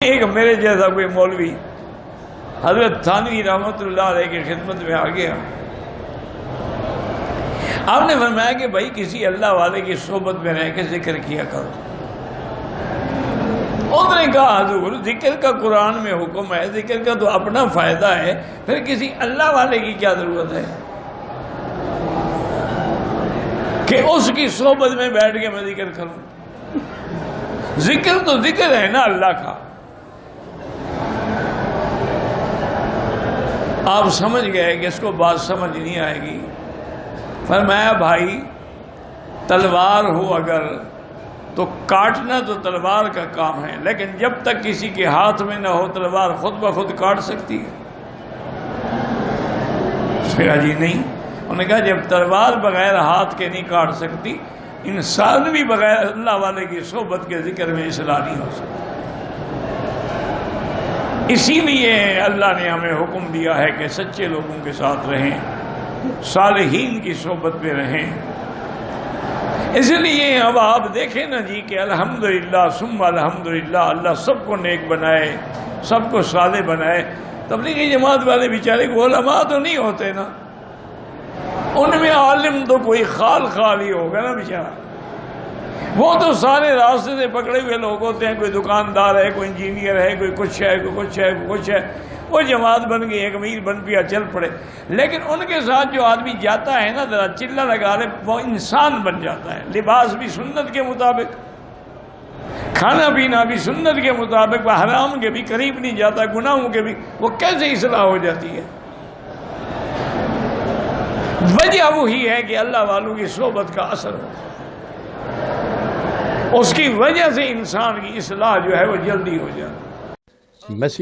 ایک میرے جیسا کوئی مولوی حضرت تھانوی رحمت اللہ علیہ کی خدمت میں آ گیا. آپ نے فرمایا کہ بھائی کسی اللہ والے کی صحبت میں رہ کے ذکر کیا کرو. اس نے کہا حضور ذکر کا قرآن میں حکم ہے، ذکر کا تو اپنا فائدہ ہے، پھر کسی اللہ والے کی کیا ضرورت ہے کہ اس کی صحبت میں بیٹھ کے میں ذکر کروں؟ ذکر تو ذکر ہے نا اللہ کا. آپ سمجھ گئے کہ اس کو بات سمجھ نہیں آئے گی. فرمایا بھائی تلوار ہو اگر تو کاٹنا تو تلوار کا کام ہے، لیکن جب تک کسی کے ہاتھ میں نہ ہو تلوار خود بخود کاٹ سکتی ہے؟ اس نے کہا جی نہیں. انہوں نے کہا جب تلوار بغیر ہاتھ کے نہیں کاٹ سکتی، انسان بھی بغیر اللہ والے کی صحبت کے ذکر میں اصلاح نہیں ہو سکتا. اسی لیے اللہ نے ہمیں حکم دیا ہے کہ سچے لوگوں کے ساتھ رہیں، صالحین کی صحبت میں رہیں. اس لیے اب آپ دیکھیں نا جی کہ الحمدللہ ثم الحمدللہ اللہ سب کو نیک بنائے، سب کو صالح بنائے. تبلیغی جماعت والے بیچارے کو علماء تو نہیں ہوتے نا، ان میں عالم تو کوئی خال ہی ہوگا نا بیچارہ. وہ تو سارے راستے سے پکڑے ہوئے لوگ ہوتے ہیں، کوئی دکاندار ہے، کوئی انجینئر ہے، کوئی کچھ ہے، کوئی کچھ ہے، کوئی کچھ ہے. وہ جماعت بن گئی، ایک امیر بن پیا، چل پڑے. لیکن ان کے ساتھ جو آدمی جاتا ہے نا ذرا چلہ لگا لے، وہ انسان بن جاتا ہے. لباس بھی سنت کے مطابق، کھانا پینا بھی سنت کے مطابق، وہ حرام کے بھی قریب نہیں جاتا، گناہوں کے بھی. وہ کیسے اصلاح ہو جاتی ہے؟ وجہ وہی ہے کہ اللہ والوں کی صحبت کا اثر ہوتا ہے. اس کی وجہ سے انسان کی اصلاح جو ہے وہ جلدی ہو جاتی ہے.